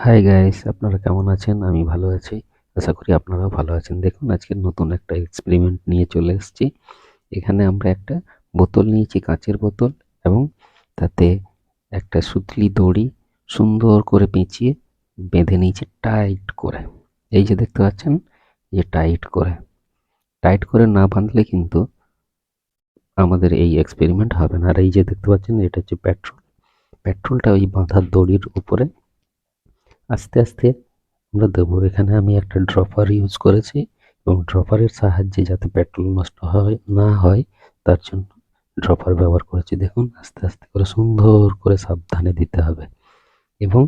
Hi guys, আপনারা কেমন আছেন? আমি ভালো আছি। আশা করি আপনারাও ভালো আছেন। দেখুন, আজকে নতুন একটা এক্সপেরিমেন্ট নিয়ে চলে এসেছি। এখানে আমরা একটা বোতল নিয়েছি, কাঁচের বোতল, এবং তাতে একটা সুতলি দড়ি সুন্দর করে পেঁচিয়ে বেঁধে নিয়েছি টাইট করে। এই যে দেখতে পাচ্ছেন, যে টাইট করে না বাঁধলে কিন্তু আমাদের এই এক্সপেরিমেন্ট হবে না। আর এই যে দেখতে পাচ্ছেন, এটা হচ্ছে পেট্রোলটা ওই বাঁধার দড়ির উপরে আস্তে আস্তে আমরা দেবো। এখানে আমি একটা ড্রপার ইউজ করেছি, এবং ড্রপারের সাহায্যে যাতে পেট্রোল নষ্ট না হয় তার জন্য ড্রপার ব্যবহার করেছি। দেখুন, আস্তে আস্তে করে সুন্দর করে সাবধানে দিতে হবে, এবং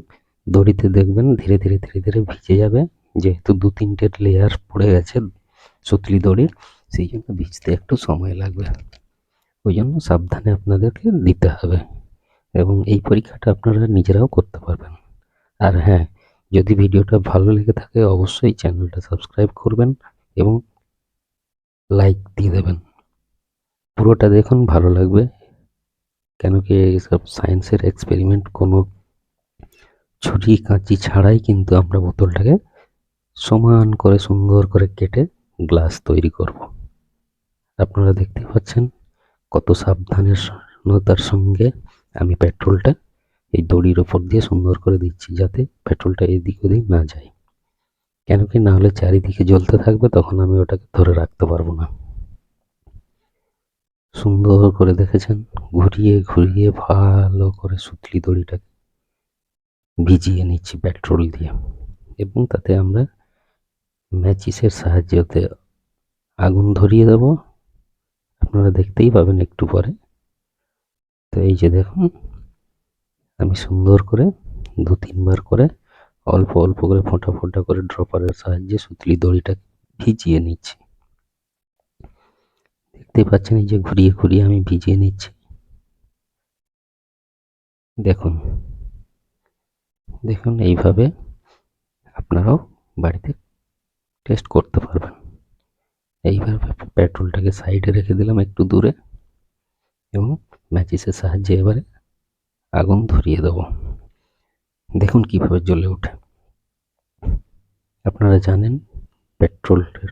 দড়িতে দেখবেন ধীরে ধীরে ধীরে ধীরে ভিজে যাবে। যেহেতু 2-3টে লেয়ার পড়ে গেছে সুতলি দড়ির, সেই জন্য ভিজতে একটু সময় লাগবে। ওই জন্য সাবধানে আপনাদেরকে দিতে হবে, এবং এই পরীক্ষাটা আপনারা নিজেরাও করতে পারবেন। আর হ্যাঁ, যদি ভিডিওটা ভালো লেগে থাকে অবশ্যই চ্যানেলটা সাবস্ক্রাইব করবেন এবং লাইক দিয়ে দেবেন। পুরোটা দেখুন, ভালো লাগবে। কেন কি এইসব সায়েন্সের এক্সপেরিমেন্ট কোনো ছুরি কাঁচি ছাড়াই কিন্তু আমরা বোতলটাকে সমান করে সুন্দর করে কেটে গ্লাস তৈরি করব। আপনারা দেখতে পাচ্ছেন কত সাবধানতার সঙ্গে আমি পেট্রোলটা এই দড়ির ওপর দিয়ে সুন্দর করে দিচ্ছি, যাতে পেট্রোলটা এদিক ওদিক না যায়। কেন কি, না হলে চারিদিকে জ্বলতে থাকবে, তখন আমি ওটাকে ধরে রাখতে পারবো না। সুন্দর করে দেখেছেন, ঘুরিয়ে ঘুরিয়ে ভালো করে সুতলি দড়িটাকে ভিজিয়ে নিচ্ছি পেট্রোল দিয়ে, এবং তাতে আমরা ম্যাচিসের সাহায্যে ওতে আগুন ধরিয়ে দেব। আপনারা দেখতেই পাবেন একটু পরে। তো এই যে দেখুন, আমি সুন্দর করে 2-3 বার করে অল্প অল্প করে ফোঁটা ফোঁটা করে ড্রপারের সাহায্যে সুতলি দড়িটাকে ভিজিয়ে নিচ্ছি। দেখতেই পাচ্ছেন, এই যে ঘুরিয়ে ঘুরিয়ে আমি ভিজিয়ে নিচ্ছি। দেখুন দেখুন, এইভাবে আপনারাও বাড়িতে টেস্ট করতে পারবেন। এইভাবে পেট্রোলটাকে সাইডে রেখে দিলাম একটু দূরে, এবং ম্যাচিসের সাহায্যে এবারে আগুন ধরিয়ে দেবো। দেখুন কিভাবে জ্বলে ওঠে। আপনারা জানেন পেট্রোলের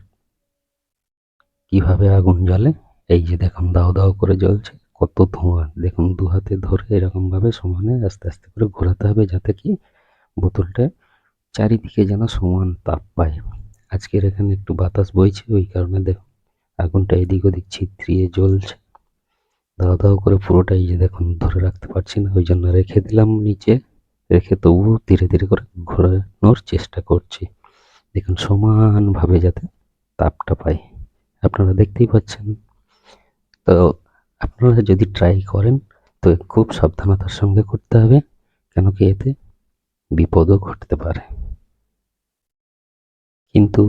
কিভাবে আগুন জ্বলে। এই যে দেখুন, দাও দাও করে জ্বলছে, কত ধোঁয়া। দেখুন, 2 হাতে ধরে এরকম ভাবে সমানে আস্তে আস্তে করে ঘোরাতে হবে, যাতে কি বোতলটা চারিদিকে যেন সমান তাপ পায়। আজকের এখানে একটু বাতাস বইছে, ওই কারণে দেখুন আগুনটা এদিক ওদিক ছিত্রিয়ে জ্বলছে। দাও দাও করে পুরোটাই, যে দেখুন ধরে রাখতে পারছি না, ওই জন্য রেখে দিলাম নিচে। রেখে তবুও ধীরে ধীরে করে ঘোরানোর চেষ্টা করছি। দেখুন সমানভাবে যাতে তাপটা পাই। আপনারা দেখতেই পাচ্ছেন। তো আপনারা যদি ট্রাই করেন, তো খুব সাবধানতার সঙ্গে করতে হবে, কেন কি এতে বিপদও ঘটতে পারে। কিন্তু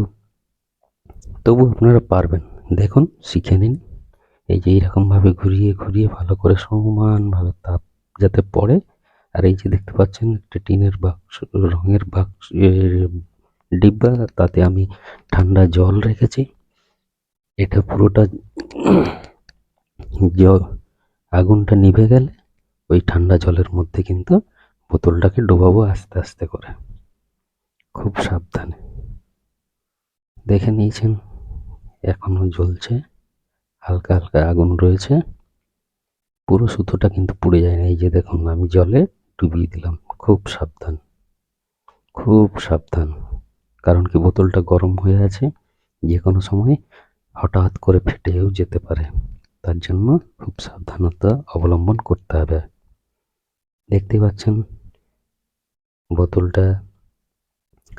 তবু আপনারা পারবেন। দেখুন, শিখে নিন। এই যে এইরকমভাবে ঘুরিয়ে ঘুরিয়ে ভালো করে সমানভাবে তাপ যাতে পড়ে। আর এই যে দেখতে পাচ্ছেন একটা টিনের বাক্স, রঙের বাক্স, ডিব্বা, তাতে আমি ঠান্ডা জল রেখেছি। এটা পুরোটা আগুনটা নিভে গেলে ওই ঠান্ডা জলের মধ্যে কিন্তু বোতলটাকে ডোবাবো আস্তে আস্তে করে, খুব সাবধানে। দেখে নিয়েছেন, এখনো জ্বলছে, হালকা হালকা আগুন রয়েছে, পুরো সুতোটা কিন্তু পুড়ে যায় না। এই যে দেখুন, আমি জলে ডুবিয়ে দিলাম। খুব সাবধান, খুব সাবধান। কারণ কি, বোতলটা গরম হয়ে আছে, যে কোনো সময় হঠাৎ করে ফেটেও যেতে পারে। তার জন্য খুব সাবধানতা অবলম্বন করতে হবে। দেখতে পাচ্ছেন বোতলটা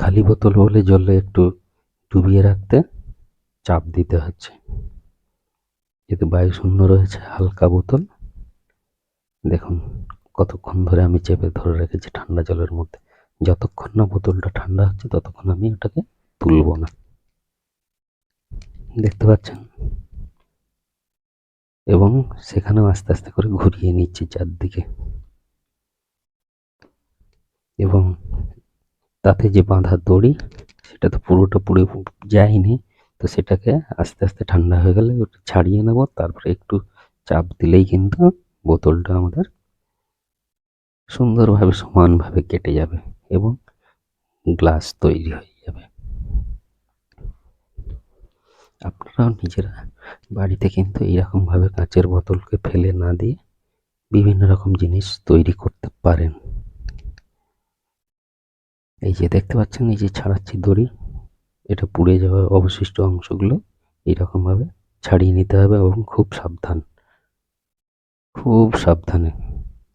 খালি বোতল হলে জলে একটু ডুবিয়ে রাখতে চাপ দিতে হচ্ছে। যেহেতু বায়ু শূন্য রয়েছে, হালকা বোতল। দেখুন কতক্ষণ ধরে আমি চেপে ধরে রেখেছি ঠান্ডা জলের মধ্যে। যতক্ষণ না বোতলটা ঠান্ডা হচ্ছে ততক্ষণ আমি ওটাকে তুলব না। দেখতে পাচ্ছেন, এবং সেখানেও আস্তে আস্তে করে ঘুরিয়ে নিচ্ছি চারদিকে, এবং তাতে যে বাঁধা দড়ি, সেটা তো পুরোটা পুড়ে যায়নি। তো সেটাকে আস্তে আস্তে ঠান্ডা হয়ে গেলে ওটা ছাড়িয়ে নেব। তারপরে একটু চাপ দিলেই কিন্তু বোতলটা আমাদের সুন্দরভাবে সমানভাবে কেটে যাবে, এবং গ্লাস তৈরি হয়ে যাবে। আপনারাও নিজেরা বাড়িতে কিন্তু এইরকমভাবে কাঁচের বোতলকে ফেলে না দিয়ে বিভিন্ন রকম জিনিস তৈরি করতে পারেন। এই যে দেখতে পাচ্ছেন, এই যে ছাড়াচ্ছি দড়ি, এটা পুড়ে যাওয়া অবশিষ্ট অংশগুলো এইরকমভাবে ছাড়িয়ে নিতে হবে এবং খুব সাবধানে,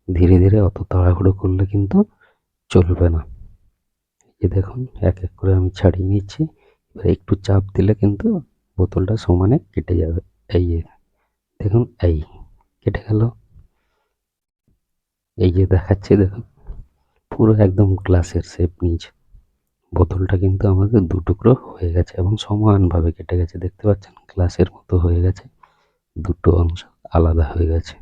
ধীরে ধীরে, অত তাড়াহুড়ো করলে কিন্তু চলবে না। এই দেখুন, এক এক করে আমি ছাড়িয়ে নিচ্ছি। এবার একটু চাপ দিলে কিন্তু বোতলটা সমানে কেটে যাবে। এই যে দেখুন, এই কেটে গেল। এই যে দেখাচ্ছে দেখুন, পুরো একদম গ্লাসের শেপ নিয়েছে। বোতলটা কিন্তু আমাদের দু টুকরো হয়ে গেছে এবং সমানভাবে কেটে গেছে। দেখতে পাচ্ছেন, গ্লাসের মতো হয়ে গেছে, দুটো অংশ আলাদা হয়ে গেছে।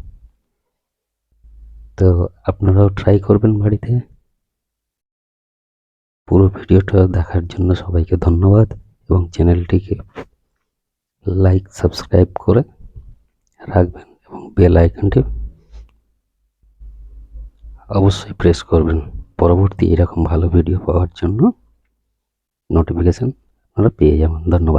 তো আপনারাও ট্রাই করবেন বাড়িতে। পুরো ভিডিওটা দেখার জন্য সবাইকে ধন্যবাদ এবং চ্যানেলটিকে লাইক সাবস্ক্রাইব করে রাখবেন এবং বেল আইকনটি অবশ্যই প্রেস করবেন। পরবর্তী এরকম ভালো ভিডিও পাওয়ার জন্য নোটিফিকেশন আপনারা পেয়ে যাবেন। ধন্যবাদ।